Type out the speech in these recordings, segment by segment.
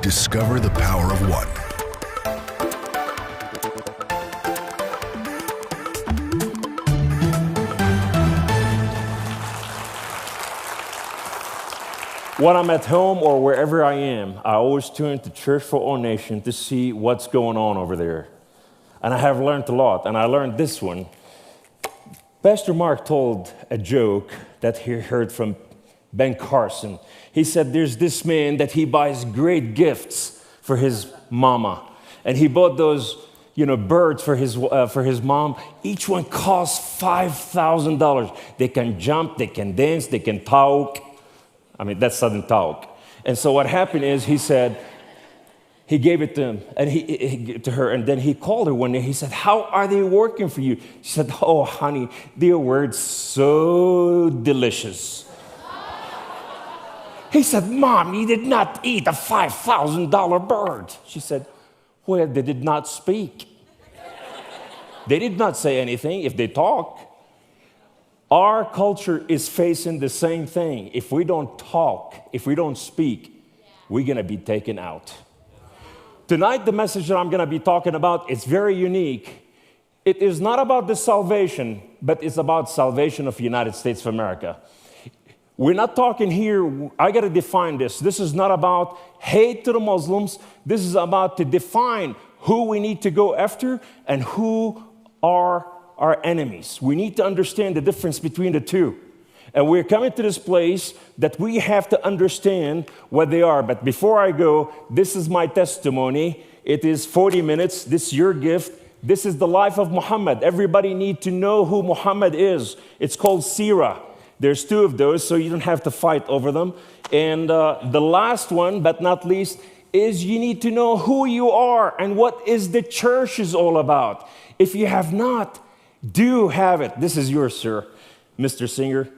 Discover the power of one. When I'm at home or wherever I am, I always turn to Church for All Nations to see what's going on over there. And I have learned a lot, and I learned this one. Pastor Mark told a joke that he heard from Ben Carson. He said there's this man that he buys great gifts for his mama. And he bought those, birds for his mom. Each one costs $5,000. They can jump, they can dance, they can talk. That's Southern talk. And so what happened is, he said, he gave it to him, and to her, and then he called her one day. He said, "How are they working for you?" She said, "Oh, honey, they were so delicious." He said, "Mom, you did not eat a $5,000 bird." She said, "Well, they did not speak. They did not say anything. If they talk." Our culture is facing the same thing. If we don't talk, if we don't speak, we're going to be taken out. Tonight, the message that I'm going to be talking about is very unique. It is not about the salvation, but it's about salvation of the United States of America. We're not talking here, I got to define this. This is not about hate to the Muslims. This is about to define who we need to go after and who are our enemies. We need to understand the difference between the two. And we're coming to this place that we have to understand what they are. But before I go, this is my testimony. It is 40 minutes. This is your gift. This is the life of Muhammad. Everybody needs to know who Muhammad is. It's called Sirah. There's two of those, so you don't have to fight over them. And the last one, but not least, is you need to know who you are and what is the church is all about. If you have not, do have it. This is yours, sir, Mr. Singer.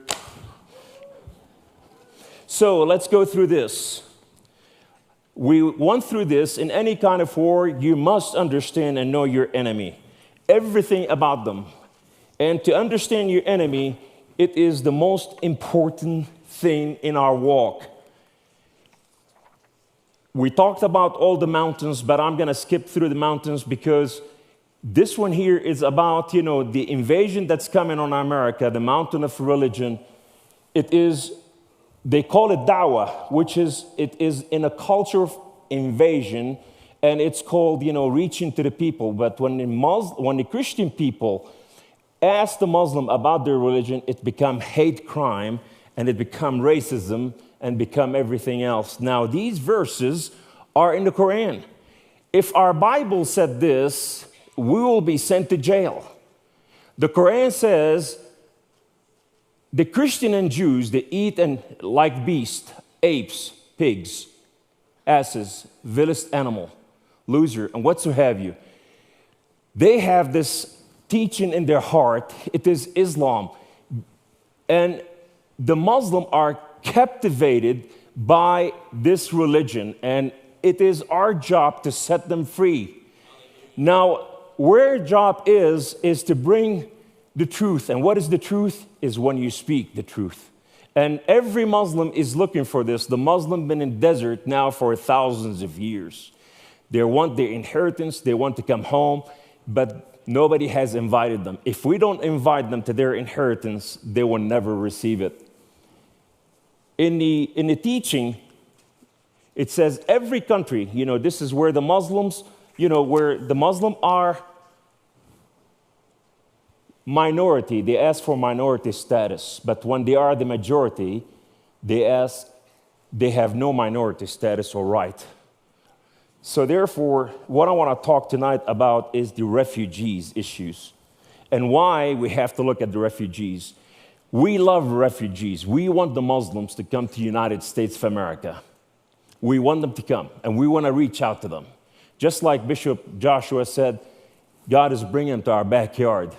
So let's go through this. We went through this. In any kind of war, you must understand and know your enemy, everything about them. And to understand your enemy, it is the most important thing in our walk. We talked about all the mountains, but I'm going to skip through the mountains because this one here is about, the invasion that's coming on America, the mountain of religion. They call it dawah, it is in a culture of invasion, and it's called, reaching to the people. But when the Christian people ask the Muslim about their religion, it become hate crime, and it become racism, and become everything else. Now, these verses are in the Quran. If our Bible said this, we will be sent to jail. The Quran says the Christian and Jews, they eat and like beasts, apes, pigs, asses, vilest animal, loser, and whatso have you. They have this teaching in their heart. It is Islam. And the Muslims are captivated by this religion, and it is our job to set them free. Now, where job is to bring the truth. And what is the truth? Is when you speak the truth. And every Muslim is looking for this. The Muslim been in desert now for thousands of years. They want their inheritance. They want to come home, but nobody has invited them. If we don't invite them to their inheritance, they will never receive it. In the teaching, it says every country, this is where the Muslims, where the Muslims are minority, they ask for minority status. But when they are the majority, they have no minority status or right. So therefore, what I want to talk tonight about is the refugees issues and why we have to look at the refugees. We love refugees. We want the Muslims to come to the United States of America. We want them to come, and we want to reach out to them. Just like Bishop Joshua said, God is bringing them to our backyard.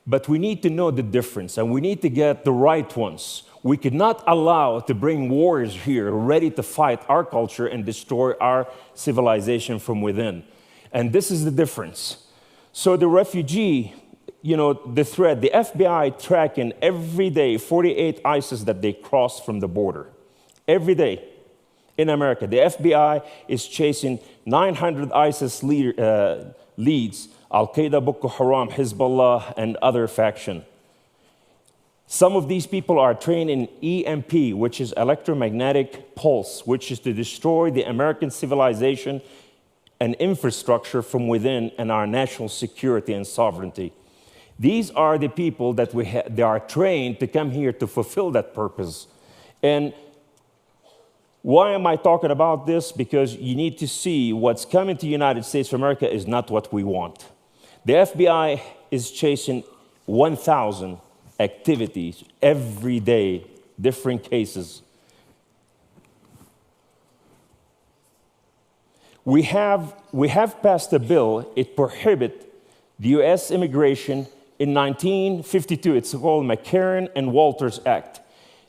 But we need to know the difference, and we need to get the right ones. We could not allow to bring warriors here ready to fight our culture and destroy our civilization from within. And this is the difference. So the refugee, the threat, the FBI tracking every day 48 ISIS that they cross from the border. Every day. in America. The FBI is chasing 900 ISIS leads, Al-Qaeda, Boko Haram, Hezbollah, and other factions. Some of these people are trained in EMP, which is electromagnetic pulse, which is to destroy the American civilization and infrastructure from within and our national security and sovereignty. These are the people that they are trained to come here to fulfill that purpose. And why am I talking about this? Because you need to see what's coming to the United States of America is not what we want. The FBI is chasing 1,000 activities every day, different cases. We have passed a bill. It prohibits the U.S. immigration in 1952. It's called McCarran and Walters Act.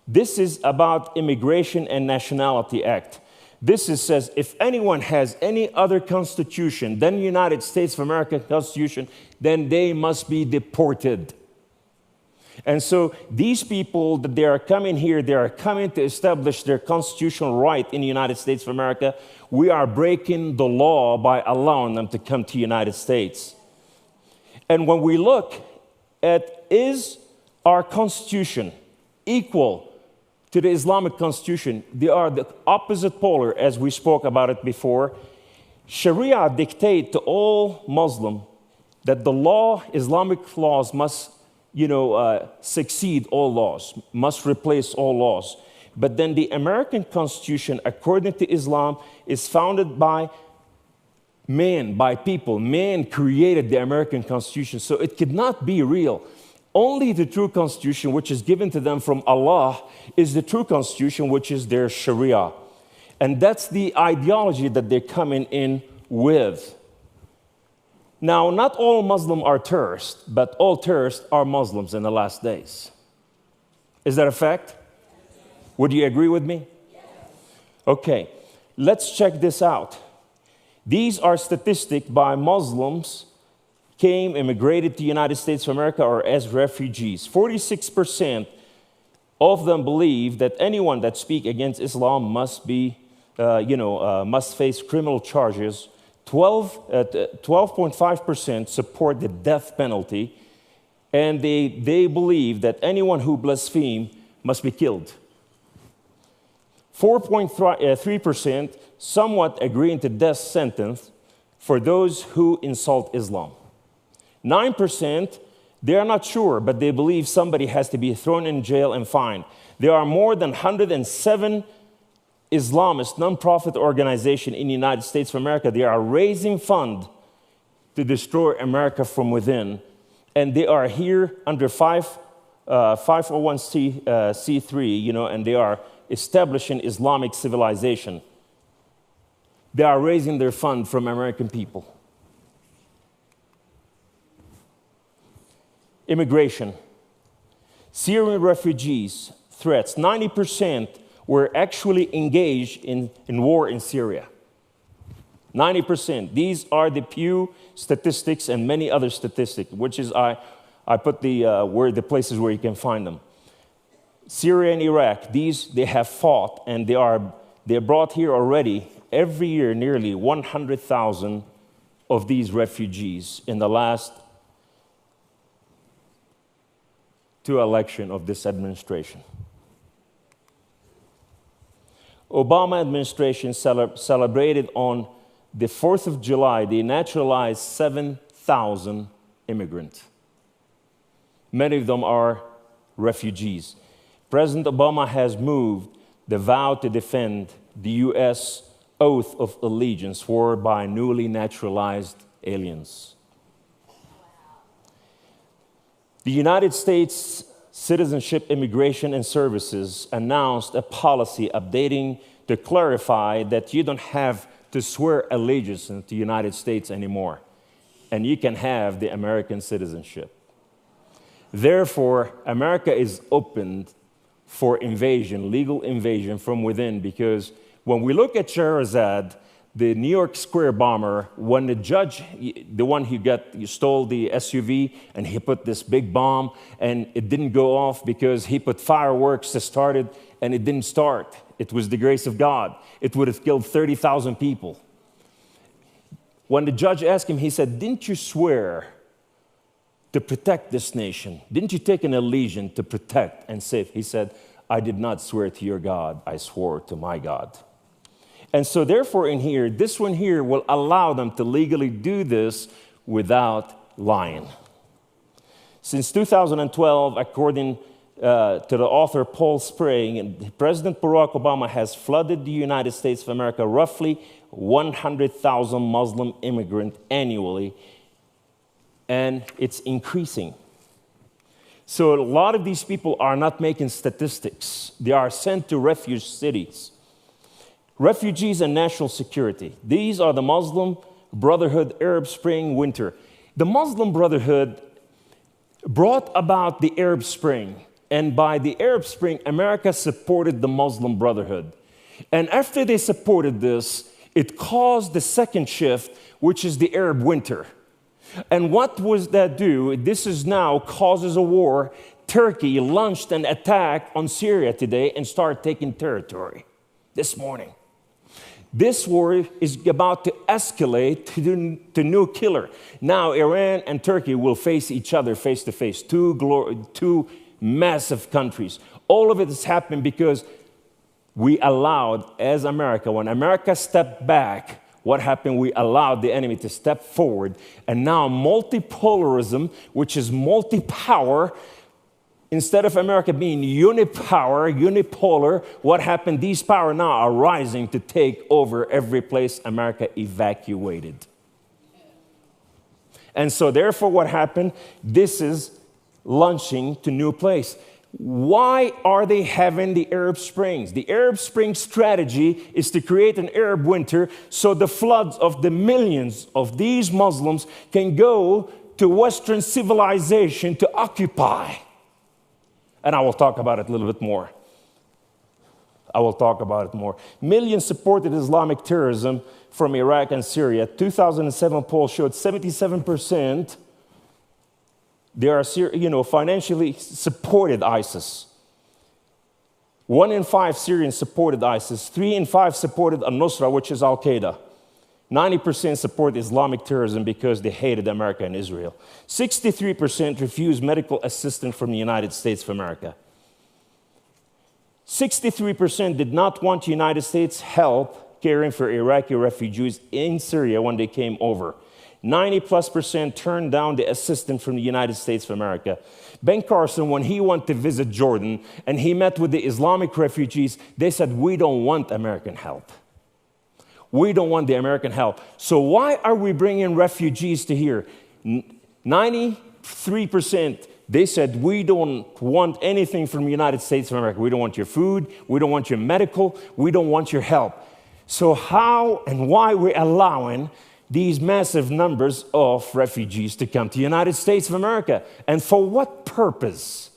This is about Immigration and Nationality Act. This says if anyone has any other constitution than the United States of America Constitution, then they must be deported. And so these people that they are coming here, they are coming to establish their constitutional right in the United States of America. We are breaking the law by allowing them to come to the United States. And when we look at, is our constitution equal to the Islamic constitution? They are the opposite polar, as we spoke about it before. Sharia dictate to all Muslims that the law, Islamic laws must succeed all laws, must replace all laws. But then the American Constitution, according to Islam, is founded by man, by people. Man created the American Constitution, so it could not be real. Only the true Constitution, which is given to them from Allah, is the true Constitution, which is their Sharia. And that's the ideology that they're coming in with. Now, not all Muslims are terrorists, but all terrorists are Muslims in the last days. Is that a fact? Would you agree with me? Okay, let's check this out. These are statistics by Muslims immigrated to the United States of America or as refugees. 46% of them believe that anyone that speaks against Islam must face criminal charges. 12.5% support the death penalty, and they believe that anyone who blasphemes must be killed. 4.3% somewhat agreeing to death sentence for those who insult Islam. 9%, they are not sure, but they believe somebody has to be thrown in jail and fined. There are more than 107 Islamist nonprofit organization in the United States of America. They are raising funds to destroy America from within, and they are here under 501c3, and they are establishing Islamic civilization. They are raising their fund from American people. Immigration. Syrian refugees, threats. 90% were actually engaged in war in Syria. 90%. These are the Pew statistics and many other statistics, which is I put the places where you can find them. Syria and Iraq, they have fought, and they're brought here already every year nearly 100,000 of these refugees in the last 2 elections of this administration. Obama administration celebrated on the 4th of July, they naturalized 7,000 immigrants. Many of them are refugees. President Obama has moved the vow to defend the U.S. oath of allegiance swore by newly naturalized aliens. The United States Citizenship, Immigration, and Services announced a policy updating to clarify that you don't have to swear allegiance to the United States anymore, and you can have the American citizenship. Therefore, America is opened for invasion, legal invasion from within, because when we look at Shahrazad, the New York Square bomber, when the judge, the one who stole the SUV, and he put this big bomb, and it didn't go off because he put fireworks to start it, and it didn't start. It was the grace of God. It would have killed 30,000 people. When the judge asked him, he said, didn't you swear to protect this nation? Didn't you take an allegiance to protect and save? He said, I did not swear to your God. I swore to my God. And so therefore in here, this one here will allow them to legally do this without lying. Since 2012, according to the author Paul Sprague, President Barack Obama has flooded the United States of America roughly 100,000 Muslim immigrants annually, and it's increasing. So a lot of these people are not making statistics. They are sent to refuge cities. Refugees and national security. These are the Muslim Brotherhood Arab Spring winter. The Muslim Brotherhood brought about the Arab Spring. And by the Arab Spring, America supported the Muslim Brotherhood. And after they supported this, it caused the second shift, which is the Arab winter. And what was that do? This is now causes a war. Turkey launched an attack on Syria today and started taking territory this morning. This war is about to escalate to new killer. Now Iran and Turkey will face each other face to face, two massive countries. All of it is happening because we allowed, as America, when America stepped back, what happened? We allowed the enemy to step forward. And now multipolarism, which is multi-power, instead of America being unipolar, what happened? These powers now are rising to take over every place America evacuated. And so therefore what happened? This is launching to new place. Why are they having the Arab Springs? The Arab Spring strategy is to create an Arab winter so the floods of the millions of these Muslims can go to Western civilization to occupy. And I will talk about it a little bit more. Millions supported Islamic terrorism from Iraq and Syria. 2007 poll showed 77% they are, financially supported ISIS. 1 in 5 Syrians supported ISIS. 3 in 5 supported al-Nusra, which is Al-Qaeda. 90% support Islamic terrorism because they hated America and Israel. 63% refused medical assistance from the United States of America. 63% did not want the United States help caring for Iraqi refugees in Syria when they came over. 90+% turned down the assistance from the United States of America. Ben Carson, when he went to visit Jordan and he met with the Islamic refugees, they said, we don't want American help. We don't want the American help. So why are we bringing refugees to here? 93%, they said, we don't want anything from the United States of America. We don't want your food. We don't want your medical. We don't want your help. So how and why we're allowing these massive numbers of refugees to come to the United States of America? And for what purpose?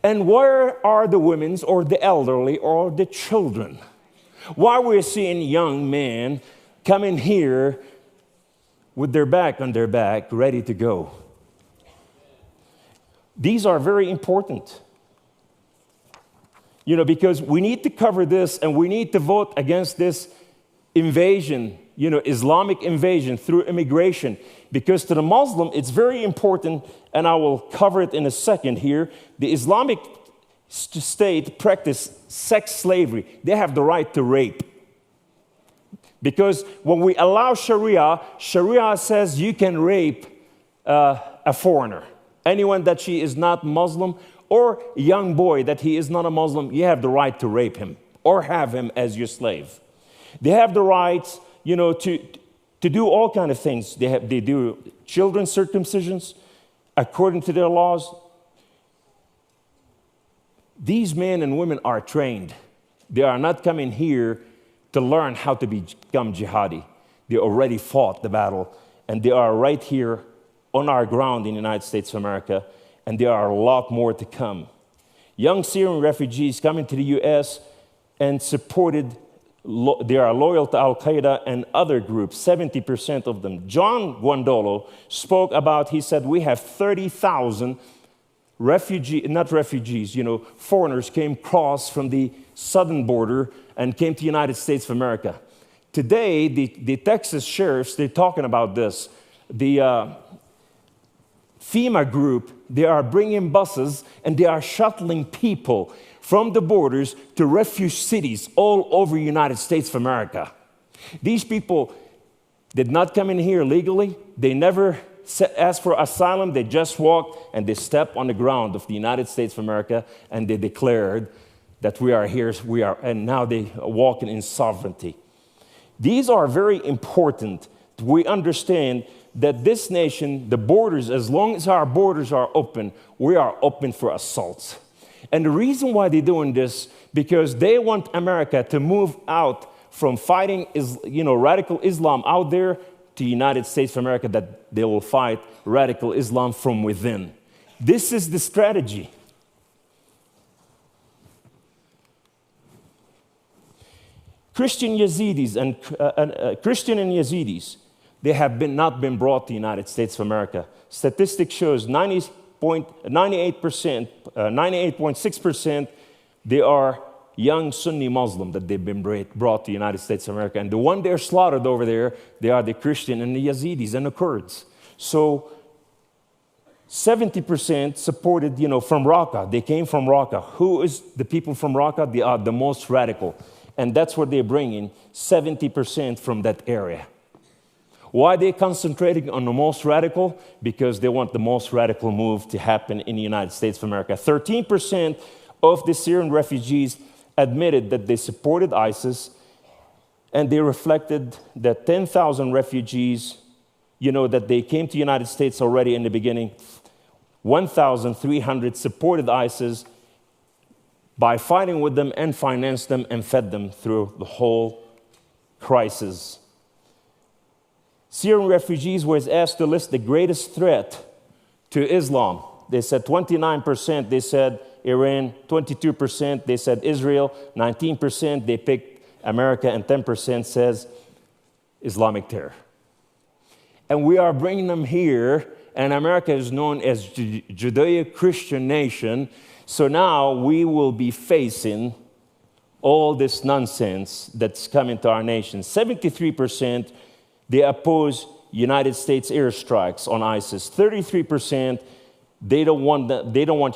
And where are the women or the elderly or the children? Why we're seeing young men coming here with their back on their back, ready to go? These are very important. Because we need to cover this and we need to vote against this invasion, Islamic invasion through immigration. Because to the Muslim, it's very important, and I will cover it in a second here. The Islamic State practice sex slavery. They have the right to rape. Because when we allow Sharia, Sharia says you can rape a foreigner. Anyone that she is not Muslim, or a young boy that he is not a Muslim, you have the right to rape him or have him as your slave. They have the right, to do all kinds of things. They do children's circumcisions according to their laws. These men and women are trained. They are not coming here to learn how to become jihadi. They already fought the battle, and they are right here on our ground in the United States of America, and there are a lot more to come. Young Syrian refugees coming to the U.S. and supported, they are loyal to Al-Qaeda and other groups, 70% of them. John Guandolo spoke about, he said, we have 30,000 foreigners came across from the southern border and came to the United States of America. Today, the Texas sheriffs, they're talking about this. The FEMA group, they are bringing buses and they are shuttling people from the borders to refuge cities all over the United States of America. These people did not come in here legally. They never asked for asylum. They just walked and they stepped on the ground of the United States of America and they declared that we are here, and now they are walking in sovereignty. These are very important. We understand that this nation, the borders, as long as our borders are open, we are open for assaults. And the reason why they're doing this, because they want America to move out from fighting radical Islam out there to the United States of America, that they will fight radical Islam from within. This is the strategy. Christian and Yazidis, they have not been brought to the United States of America. Statistics shows 98.6%, they are young Sunni Muslim that they've been brought to the United States of America. And the one they're slaughtered over there, they are the Christian and the Yazidis and the Kurds. So 70% supported, from Raqqa. They came from Raqqa. Who is the people from Raqqa? They are the most radical. And that's what they're bringing, 70% from that area. Why are they concentrating on the most radical? Because they want the most radical move to happen in the United States of America. 13% of the Syrian refugees admitted that they supported ISIS, and they reflected that 10,000 refugees, that they came to the United States already in the beginning. 1,300 supported ISIS by fighting with them and financed them and fed them through the whole crisis. Syrian refugees were asked to list the greatest threat to Islam. They said 29%, they said Iran, 22%, they said Israel, 19%, they picked America, and 10% says Islamic terror. And we are bringing them here, and America is known as Judeo-Christian nation. So now we will be facing all this nonsense that's coming to our nation. 73%, they oppose United States airstrikes on ISIS. 33%, they don't want the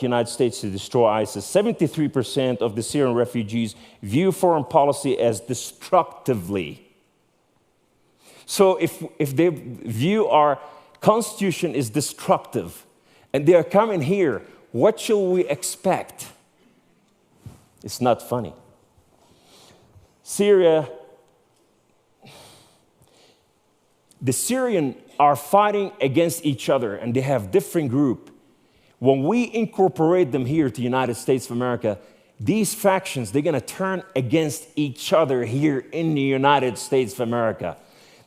United States to destroy ISIS. 73% of the Syrian refugees view foreign policy as destructively. So if they view our constitution is destructive and they are coming here, what shall we expect? It's not funny. Syria, the Syrians are fighting against each other and they have different groups. When we incorporate them here to the United States of America, these factions, they're going to turn against each other here in the United States of America.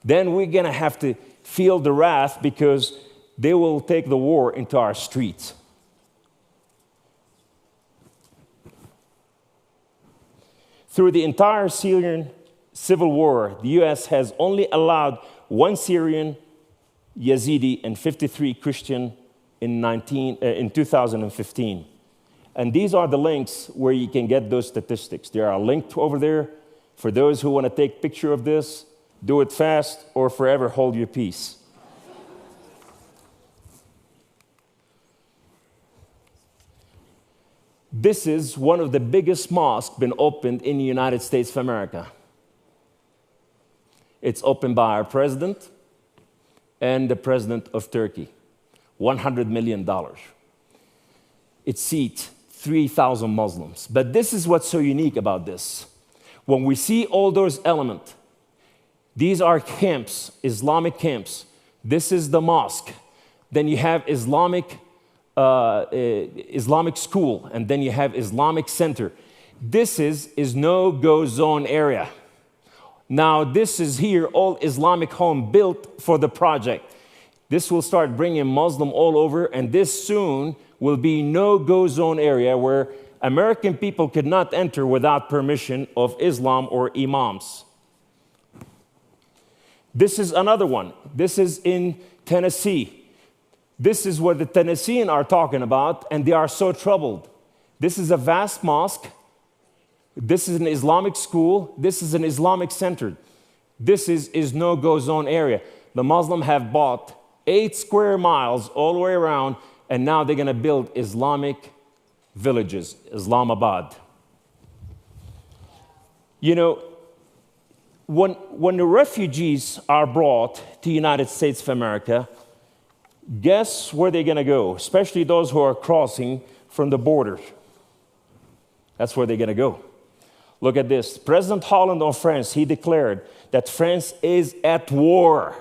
Then we're going to have to feel the wrath because they will take the war into our streets. Through the entire Syrian civil war, the U.S. has only allowed one Syrian, Yazidi, and 53 Christian in 2015. And these are the links where you can get those statistics. They are linked over there. For those who want to take a picture of this, do it fast or forever hold your peace. This is one of the biggest mosques been opened in the United States of America. It's opened by our president and the president of Turkey. $100 million. It seats 3,000 Muslims. But this is what's so unique about this. When we see all those elements, these are camps, Islamic camps. This is the mosque. Then you have Islamic school, and then you have Islamic center. This is no-go zone area. Now, this is here, all Islamic home built for the project. This will start bringing Muslim all over, and this soon will be no-go zone area where American people could not enter without permission of Islam or imams. This is another one. This is in Tennessee. This is what the Tennesseans are talking about, and they are so troubled. This is a vast mosque. This is an Islamic school. This is an Islamic center. This is no-go zone area. The Muslims have bought 8 square miles all the way around, and now they're going to build Islamic villages, Islamabad. You know, when the refugees are brought to the United States of America, guess where they're going to go, especially those who are crossing from the border. That's where they're going to go. Look at this. President Hollande of France, he declared that France is at war.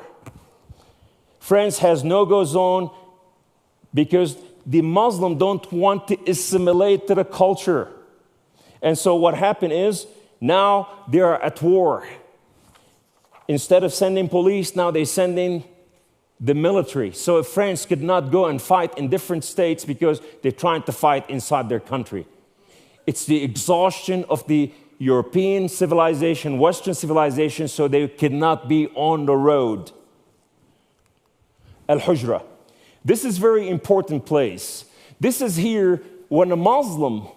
France has no-go zone because the Muslims don't want to assimilate to the culture. And so what happened is, now they are at war. Instead of sending police, now they're sending the military. So if France could not go and fight in different states because they're trying to fight inside their country. It's the exhaustion of the European civilization, Western civilization, so they cannot be on the road. Al-Hujra. This is a very important place. This is here when a Muslim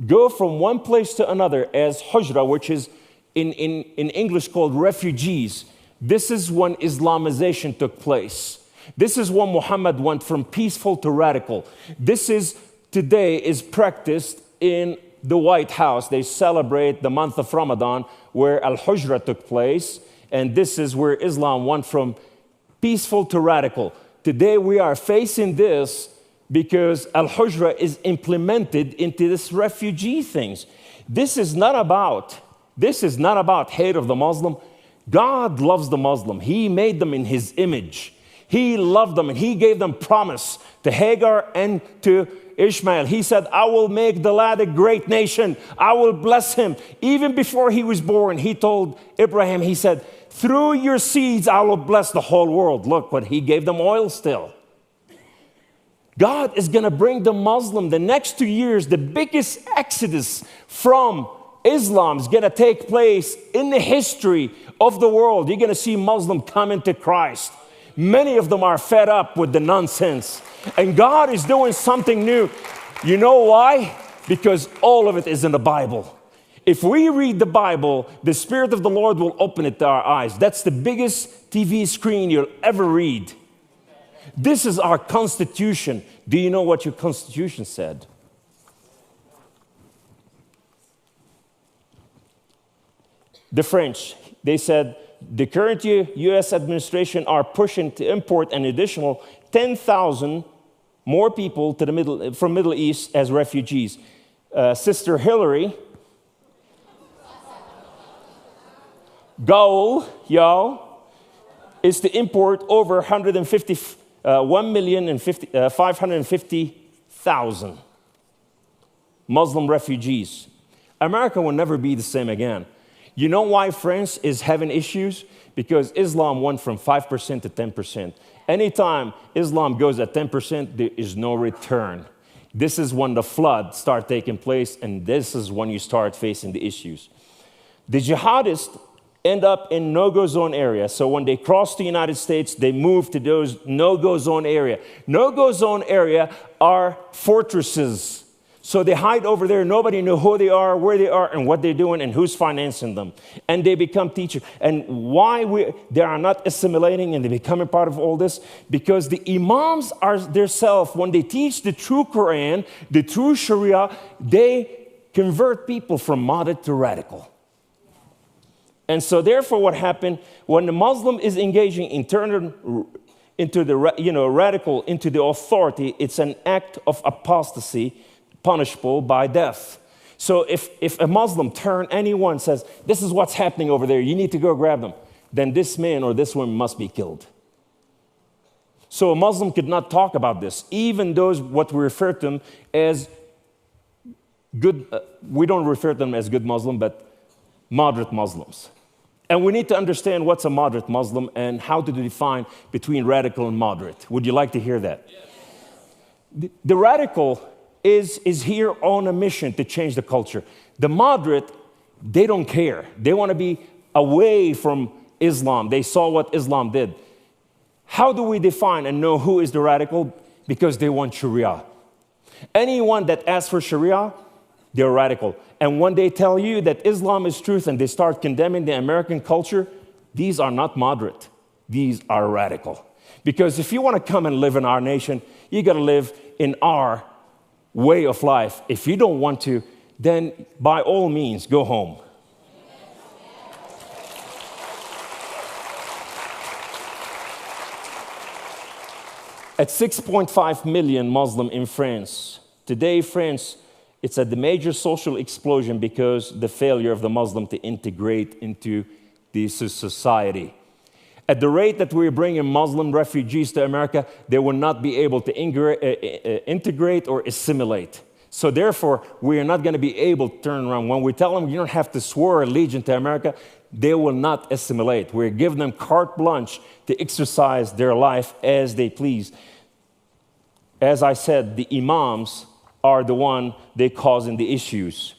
go from one place to another as Hujra, which is in English called refugees. This is when Islamization took place. This is when Muhammad went from peaceful to radical. This is today is practiced in the White House. They celebrate the month of Ramadan where Al-Hujra took place, and this is where Islam went from peaceful to radical. Today we are facing this because Al-Hujra is implemented into this refugee things. This is not about hate of the Muslim. God loves the Muslim. He made them in His image. He loved them and He gave them promise to Hagar and to Ishmael. He said, I will make the lad a great nation. I will bless him. Even before he was born, He told Abraham, He said, through your seeds, I will bless the whole world. Look, but He gave them oil still. God is going to bring the Muslim the next 2 years, the biggest exodus from Islam is going to take place in the history of the world. You're going to see Muslims coming to Christ. Many of them are fed up with the nonsense. And God is doing something new. You know why? Because all of it is in the Bible. If we read the Bible, the Spirit of the Lord will open it to our eyes. That's the biggest TV screen you'll ever read. This is our Constitution. Do you know what your Constitution said? The French, they said, the current U.S. administration are pushing to import an additional 10,000 more people to from Middle East as refugees. Sister Hillary, goal, y'all, is to import over 1,550,000 Muslim refugees. America will never be the same again. You know why France is having issues? Because Islam went from 5% to 10%. Anytime Islam goes at 10%, there is no return. This is when the flood starts taking place, and this is when you start facing the issues. The jihadists end up in no-go zone area. So when they cross the United States, they move to those no-go zone area. No-go zone area are fortresses. So they hide over there. Nobody knows who they are, where they are, and what they're doing, and who's financing them. And they become teachers. And why they are not assimilating and they becoming part of all this? Because the imams are themselves, when they teach the true Quran, the true Sharia, they convert people from moderate to radical. And so therefore what happened, when the Muslim is engaging into the radical, into the authority, it's an act of apostasy, punishable by death. So if a Muslim anyone says, this is what's happening over there, you need to go grab them, then this man or this woman must be killed. So a Muslim could not talk about this. Even those, what we refer to them as good, we don't refer to them as good Muslim, but moderate Muslims. And we need to understand what's a moderate Muslim and how to define between radical and moderate. Would you like to hear that? Yes. The radical is here on a mission to change the culture. The moderate, they don't care. They want to be away from Islam. They saw what Islam did. How do we define and know who is the radical? Because they want Sharia. Anyone that asks for Sharia, they're radical. And when they tell you that Islam is truth and they start condemning the American culture, these are not moderate. These are radical. Because if you want to come and live in our nation, you got to live in our way of life. If you don't want to, then by all means, go home. At 6.5 million Muslim in France. Today, France, it's at the major social explosion because the failure of the Muslim to integrate into the society. At the rate that we're bringing Muslim refugees to America, they will not be able to integrate or assimilate. So therefore, we are not going to be able to turn around. When we tell them you don't have to swear allegiance to America, they will not assimilate. We're giving them carte blanche to exercise their life as they please. As I said, the imams are the one they causing the issues.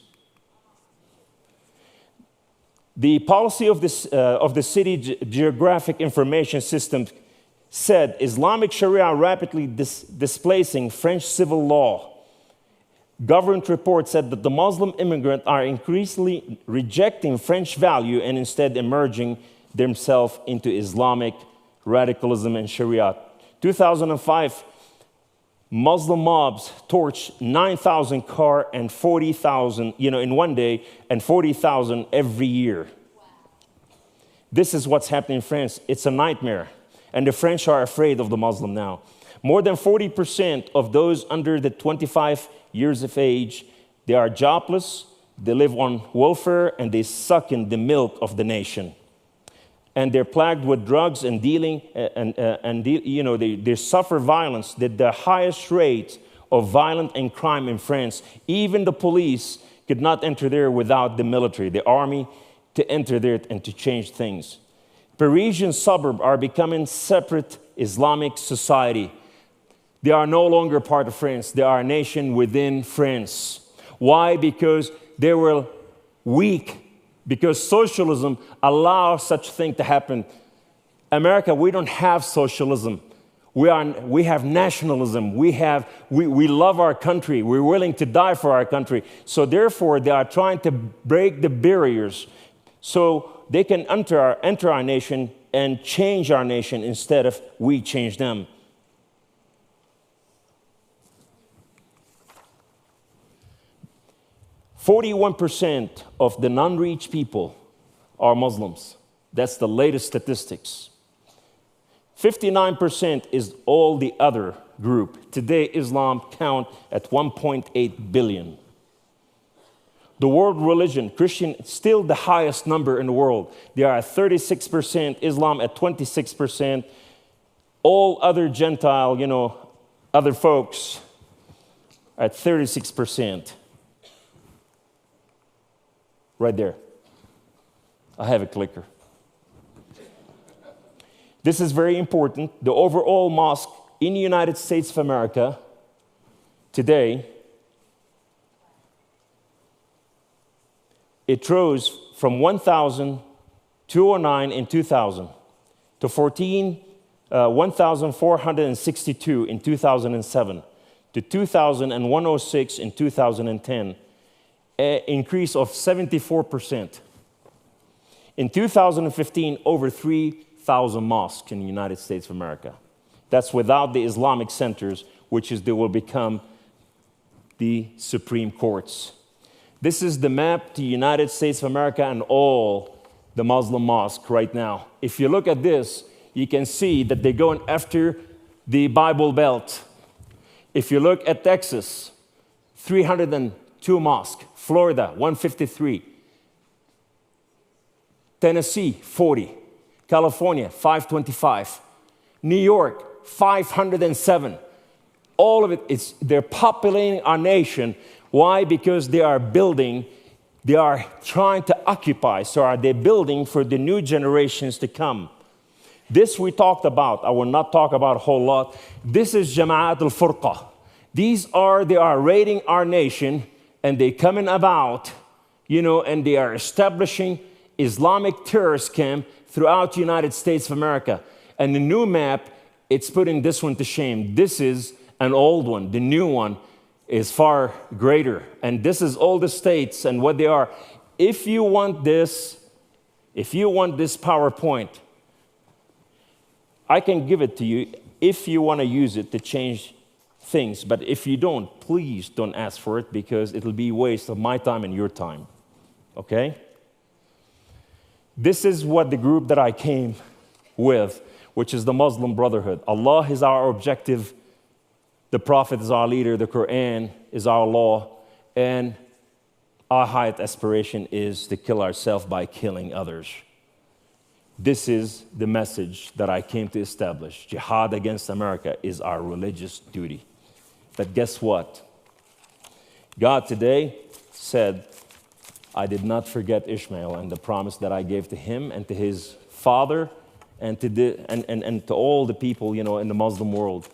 The policy of the City Geographic Information System said Islamic Sharia rapidly displacing French civil law. Government reports said that the Muslim immigrants are increasingly rejecting French value and instead emerging themselves into Islamic radicalism and Sharia. 2005, Muslim mobs torched 9,000 cars and 40,000, in one day, and 40,000 every year. Wow. This is what's happening in France. It's a nightmare. And the French are afraid of the Muslim now. More than 40% of those under the 25 years of age, they are jobless, they live on welfare, and they suck in the milk of the nation. And they're plagued with drugs and dealing, they suffer violence. The highest rate of violence and crime in France. Even the police could not enter there without the military, the army, to enter there and to change things. Parisian suburbs are becoming separate Islamic society. They are no longer part of France. They are a nation within France. Why? Because they were weak. Because socialism allows such thing to happen. America, we don't have socialism. We have nationalism. We love our country. We're willing to die for our country. So therefore, they are trying to break the barriers so they can enter our nation and change our nation instead of we change them. %41 of the non-reached people are Muslims. That's the latest statistics. 59% is all the other group. Today, Islam counts at 1.8 billion. The world religion, Christian, still the highest number in the world. They are at 36%, Islam at 26%. All other Gentile, other folks at 36%. Right there. I have a clicker. This is very important. The overall mosque in the United States of America today, it rose from 1,209 in 2000 to 1,462 in 2007 to 2,106 in 2010. An increase of 74%. In 2015, over 3,000 mosques in the United States of America. That's without the Islamic centers, they will become the Supreme Courts. This is the map to the United States of America and all the Muslim mosques right now. If you look at this, you can see that they're going after the Bible Belt. If you look at Texas, 302 mosques. Florida, 153. Tennessee, 40. California, 525. New York, 507. All of it, they're populating our nation. Why? Because they are building, they are trying to occupy. So are they building for the new generations to come? This we talked about. I will not talk about a whole lot. This is Jama'at al-Furqa. They are raiding our nation. And they're coming about, and they are establishing Islamic terrorist camp throughout the United States of America. And the new map it's putting this one to shame. This is an old one. The new one is far greater. And this is all the states and what they are. If you want this PowerPoint, I can give it to you if you want to use it to change things. But if you don't, please don't ask for it, because it'll be a waste of my time and your time. Okay? This is what the group that I came with, which is the Muslim Brotherhood. Allah is our objective. The Prophet is our leader. The Quran is our law. And our highest aspiration is to kill ourselves by killing others. This is the message that I came to establish. Jihad against America is our religious duty. But guess what? God today said, I did not forget Ishmael and the promise that I gave to him and to his father and to all the people, in the Muslim world.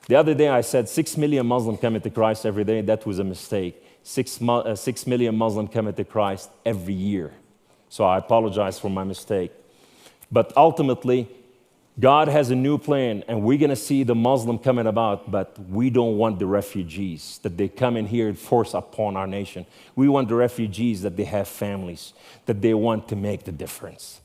The other day I said 6 million Muslims come to Christ every day. That was a mistake. 6 million Muslims come to Christ every year. So I apologize for my mistake. But ultimately, God has a new plan, and we're going to see the Muslim coming about, but we don't want the refugees, that they come in here and force upon our nation. We want the refugees that they have families, that they want to make the difference.